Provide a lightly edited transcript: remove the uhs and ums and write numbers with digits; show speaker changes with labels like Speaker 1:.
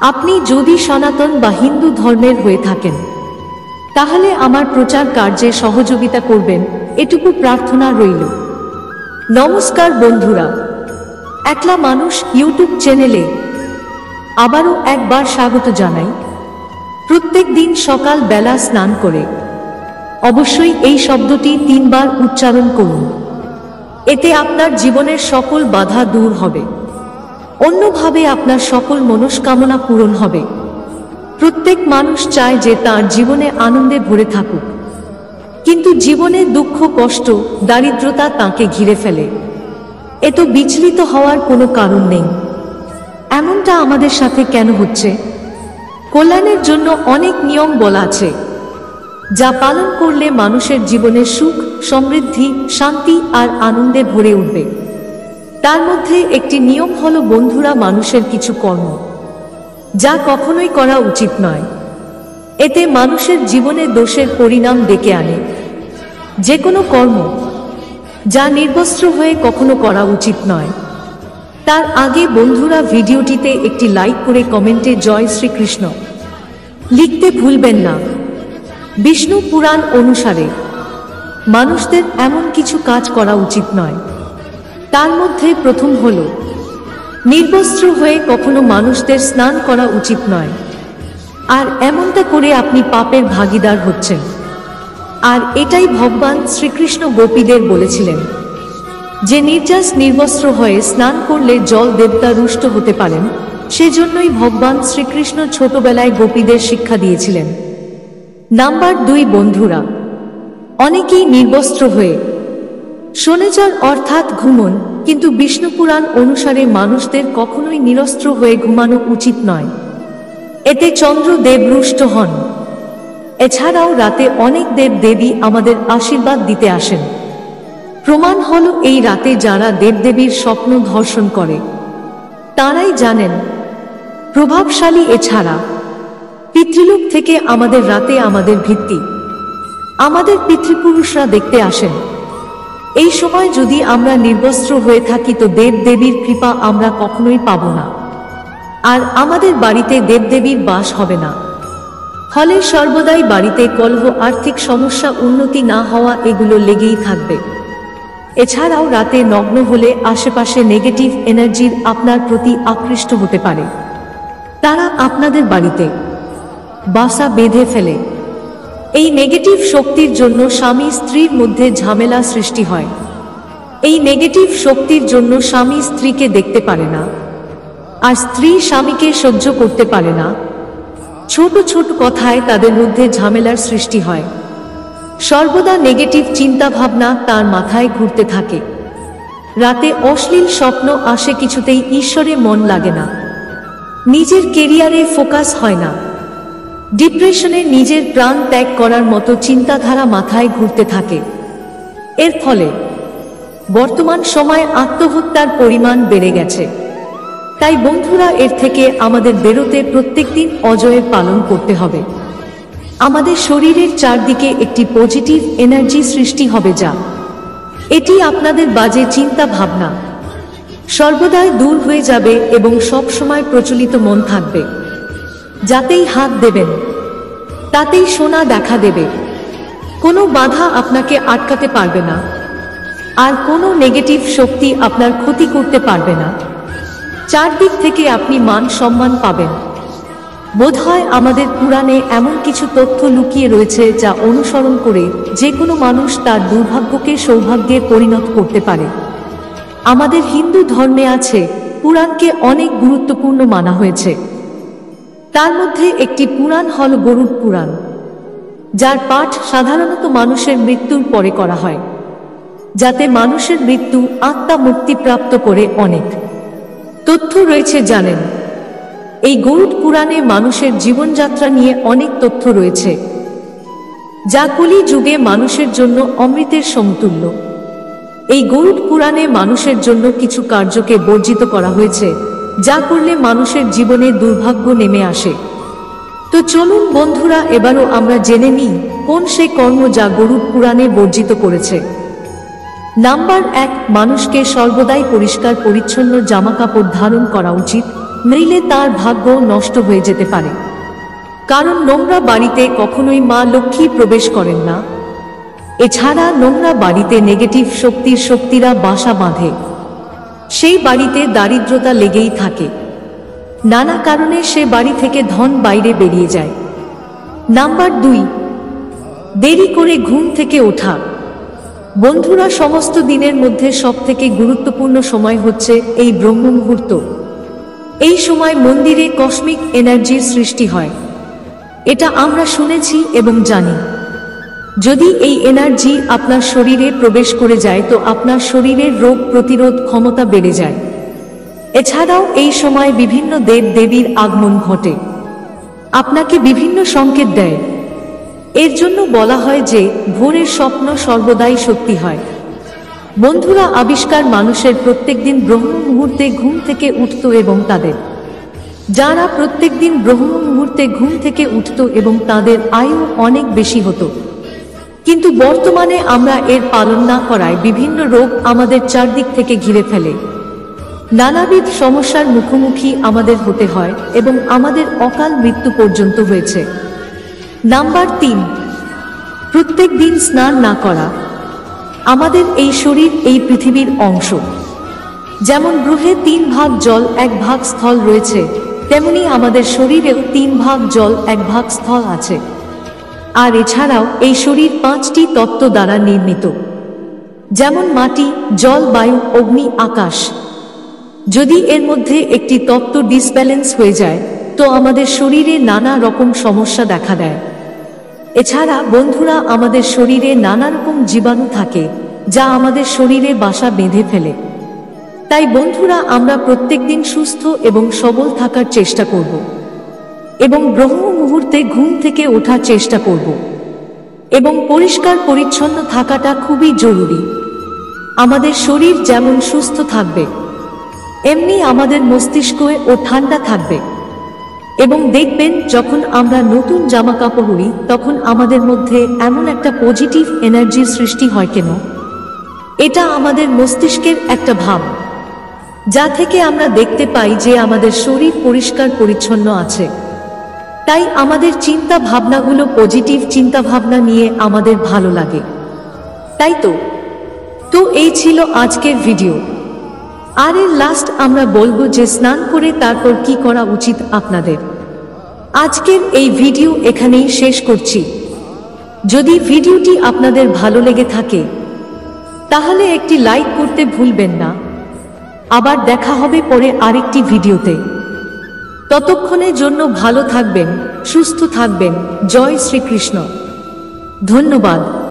Speaker 1: আপনি যদি সনাতন বা হিন্দু ধর্মের হয়ে থাকেন তাহলে আমার প্রচার কার্যে সহযোগিতা করবেন, এটুকু প্রার্থনা রইল। নমস্কার বন্ধুরা, একলা মানুষ ইউটিউব চ্যানেলে আবারও একবার স্বাগত জানাই। প্রত্যেক দিন সকাল বেলা স্নান করে অবশ্যই এই শব্দটি 3 বার উচ্চারণ করুন। এতে আপনার জীবনের সকল বাধা দূর হবে, অন্যভাবে আপনার সকল মনস্কামনা পূরণ হবে। প্রত্যেক মানুষ চায় যে তার জীবনে আনন্দে ভরে থাকুক, কিন্তু জীবনে দুঃখ, কষ্ট, দারিদ্রতা তাকে ঘিরে ফেলে। এত বিচলিত হওয়ার কোনো কারণ নেই। এমনটা আমাদের সাথে কেন হচ্ছে? কল্যাণের জন্য অনেক নিয়ম বলা আছে, যা পালন করলে মানুষের জীবনে সুখ, সমৃদ্ধি, শান্তি আর আনন্দে ভরে উঠবে। তার মধ্যে একটি নিয়ম হলো বন্ধুরা, মানুষের কিছু কর্ম যা কখনোই করা উচিত নয়। এতে মানুষের জীবনে দোষের পরিণাম ডেকে আনে। যে কোনো কর্ম যা নির্বস্ত্র হয়ে কখনো করা উচিত নয়। তার আগে বন্ধুরা ভিডিওটিতে একটি লাইক করে কমেন্টে জয় শ্রীকৃষ্ণ লিখতে ভুলবেন না। বিষ্ণু পুরাণ অনুসারে মানুষদের এমন কিছু কাজ করা উচিত নয়। তার মধ্যে প্রথম হল, নির্বস্ত্র হয়ে কখনো মানুষদের স্নান করা উচিত নয়। আর এমনটা করে আপনি পাপের ভাগীদার হচ্ছেন। আর এটাই ভগবান শ্রীকৃষ্ণ গোপীদের বলেছিলেন যে নির্যাস নির্বস্ত্র হয়ে স্নান করলে জল দেবতা রুষ্ট হতে পারেন। সেজন্যই ভগবান শ্রীকৃষ্ণ ছোটবেলায় গোপীদের শিক্ষা দিয়েছিলেন। নাম্বার 2 বন্ধুরা, অনেকেই নির্বস্ত্র হয়ে শোনেচর অর্থাৎ ঘুমন, কিন্তু বিষ্ণু পুরাণ অনুসারে মানুষদের কখনোই নিরস্ত্র হয়ে ঘুমানো উচিত নয়। এতে চন্দ্র দেব রুষ্ট হন। এছাড়াও রাতে অনেক দেব দেবী আমাদের আশীর্বাদ দিতে আসেন। প্রমাণ হলো এই রাতে যারা দেবদেবীর স্বপ্ন ধর্ষণ করে তারাই জানেন প্রভাবশালী। এছাড়া পিতৃলোক থেকে আমাদের রাতে আমাদের ভিত্তি, আমাদের পিতৃপুরুষরা দেখতে আসেন। এই সময় যদি আমরা নির্বস্ত্র হয়ে থাকি তো দেবদেবীর কৃপা আমরা কখনোই পাব না, আর আমাদের বাড়িতে দেবদেবীর বাস হবে না। ফলে সর্বদাই বাড়িতে কলহ, আর্থিক সমস্যা, উন্নতি না হওয়া এগুলো লেগেই থাকবে। এছাড়াও রাতে নগ্ন হলে আশেপাশে নেগেটিভ এনার্জির আপনার প্রতি আকৃষ্ট হতে পারে। তারা আপনাদের বাড়িতে বাসা বেঁধে ফেলে। এই নেগেটিভ শক্তির জন্য স্বামী স্ত্রীর মধ্যে ঝামেলা সৃষ্টি হয়। এই নেগেটিভ শক্তির জন্য স্বামী স্ত্রীকে দেখতে পারে না, আর স্ত্রী স্বামীকে সহ্য করতে পারে না। ছোট ছোট কথায় তাদের মধ্যে ঝামেলার সৃষ্টি হয়। সর্বদা নেগেটিভ চিন্তা ভাবনা তার মাথায় ঘুরতে থাকে। রাতে অশ্লীল স্বপ্ন আসে, কিছুতেই ঈশ্বরে মন লাগে না, নিজের কেরিয়ারে ফোকাস হয় না। ডিপ্রেশনে নিজের প্রাণ ত্যাগ করার মতো চিন্তাধারা মাথায় ঘুরতে থাকে। এর ফলে বর্তমান সময়ে আত্মহত্যার পরিমাণ বেড়ে গেছে। তাই বন্ধুরা, এর থেকে আমাদের বেরোতে প্রত্যেকদিন অজয়ের পালন করতে হবে। আমাদের শরীরের চারদিকে একটি পজিটিভ এনার্জি সৃষ্টি হবে, যা এটি আপনাদের বাজে চিন্তা ভাবনা সর্বদাই দূর হয়ে যাবে এবং সব সময় প্রচলিত মন থাকবে। যাতেই হাত দেবেন তাতেই সোনা দেখা দেবে। কোনো বাধা আপনাকে আটকাতে পারবে না, আর কোনো নেগেটিভ শক্তি আপনার ক্ষতি করতে পারবে না। চারদিক থেকে আপনি মান সম্মান পাবেন। বোধহয় আমাদের পুরাণে এমন কিছু তথ্য লুকিয়ে রয়েছে যা অনুসরণ করে যে কোনো মানুষ তার দুর্ভাগ্যকে সৌভাগ্যে পরিণত করতে পারে। আমাদের হিন্দু ধর্মে আছে, পুরাণকে অনেক গুরুত্বপূর্ণ মানা হয়েছে। তার মধ্যে একটি পুরাণ হল গরুড় পুরাণ, যার পাঠ সাধারণত মানুষের মৃত্যুর পরে করা হয়, যাতে মানুষের মৃত্যু আত্মা মুক্তিপ্রাপ্ত করে। অনেক তথ্য রয়েছে জানেন। এই গরুড় পুরাণে মানুষের জীবনযাত্রা নিয়ে অনেক তথ্য রয়েছে, যা কলি যুগে মানুষের জন্য অমৃতের সমতুল্য। এই গরুড় পুরাণে মানুষের জন্য কিছু কার্যকে বর্জিত করা হয়েছে, যা করলে মানুষের জীবনে দুর্ভাগ্য নেমে আসে। তো চলুন বন্ধুরা, এবারও আমরা জেনে নিই কোন সে কর্ম যা গরুড় পুরাণে বর্জিত করেছে। নাম্বার 1, মানুষকে সর্বদাই পরিষ্কার পরিচ্ছন্ন জামাকাপড় ধারণ করা উচিত। নইলে তার ভাগ্য নষ্ট হয়ে যেতে পারে। কারণ নোংরা বাড়িতে কখনোই মা লক্ষ্মী প্রবেশ করেন না। এছাড়া নোংরা বাড়িতে নেগেটিভ শক্তিরা বাসা বাঁধে। সেই বাড়িতে দারিদ্রতা লেগেই থাকে। নানা কারণে সে বাড়ি থেকে ধন বাইরে বেরিয়ে যায়। নাম্বার 2, দেরি করে ঘুম থেকে ওঠা। বন্ধুরা, সমস্ত দিনের মধ্যে সবথেকে গুরুত্বপূর্ণ সময় হচ্ছে এই ব্রহ্ম মুহূর্ত। এই সময় মন্দিরে কসমিক এনার্জির সৃষ্টি হয়, এটা আমরা শুনেছি এবং জানি। যদি এই এনার্জি আপনার শরীরে প্রবেশ করে যায় তো আপনার শরীরের রোগ প্রতিরোধ ক্ষমতা বেড়ে যায়। এছাড়াও এই সময় বিভিন্ন দেব দেবীর আগমন ঘটে, আপনাকে বিভিন্ন সংকেত দেয়। এর জন্য বলা হয় যে ভোরের স্বপ্ন সর্বদাই সত্যি হয়। বন্ধুরা, আবিষ্কার মানুষের প্রত্যেকদিন ব্রহ্ম মুহূর্তে ঘুম থেকে উঠত এবং যারা প্রত্যেকদিন ব্রহ্ম মুহূর্তে ঘুম থেকে উঠত এবং তাদের আয়ু অনেক বেশি হতো। কিন্তু বর্তমানে আমরা এর পালন না করায় বিভিন্ন রোগ আমাদের চারদিক থেকে ঘিরে ফেলে। নানাবিধ সমস্যার মুখোমুখি আমাদের হতে হয় এবং আমাদের অকাল মৃত্যু পর্যন্ত হয়েছে। নাম্বার 3, প্রত্যেক দিন স্নান না করা। আমাদের এই শরীর এই পৃথিবীর অংশ। যেমন গ্রহে 3 ভাগ জল 1 ভাগ স্থল রয়েছে, তেমনি আমাদের শরীরেও 3 ভাগ জল 1 ভাগ স্থল আছে। আর এছাড়াও এই শরীর 5টি তত্ত্ব দ্বারা নির্মিত, যেমন মাটি, জল, বায়ু, অগ্নি, আকাশ। যদি এর মধ্যে একটি তত্ত্ব ডিসব্যালেন্স হয়ে যায় তো আমাদের শরীরে নানা রকম সমস্যা দেখা দেয়। এছাড়া বন্ধুরা, আমাদের শরীরে নানা রকম জীবাণু থাকে যা আমাদের শরীরে বাসা বেঁধে ফেলে। তাই বন্ধুরা, আমরা প্রত্যেকদিন সুস্থ এবং সবল থাকার চেষ্টা করব এবং ব্রহ্ম মুহূর্তে ঘুম থেকে ওঠার চেষ্টা করব এবং পরিষ্কার পরিচ্ছন্ন থাকাটা খুবই জরুরি। আমাদের শরীর যেমন সুস্থ থাকবে এমনি আমাদের মস্তিষ্কও ঠান্ডা থাকবে। এবং দেখবেন, যখন আমরা নতুন জামা কাপড় পরি তখন আমাদের মধ্যে এমন একটা পজিটিভ এনার্জির সৃষ্টি হয়। কেন? এটা আমাদের মস্তিষ্কের একটা ভাব, যা থেকে আমরা দেখতে পাই যে আমাদের শরীর পরিষ্কার পরিচ্ছন্ন আছে। তাই আমাদের চিন্তা ভাবনাগুলো পজিটিভ চিন্তা ভাবনা নিয়ে আমাদের ভালো লাগে, তাই তো এই ছিল আজকের ভিডিও। আর এর লাস্ট আমরা বলবো যে স্নান করে তারপর কি করা উচিত আপনাদের। আজকের এই ভিডিও এখানেই শেষ করছি। যদি ভিডিওটি আপনাদের ভালো লেগে থাকে তাহলে একটি লাইক করতে ভুলবেন না। আবার দেখা হবে পরে আরেকটি ভিডিওতে। ততক্ষণের জন্য ভালো থাকবেন, সুস্থ থাকবেন। জয় শ্রীকৃষ্ণ। ধন্যবাদ।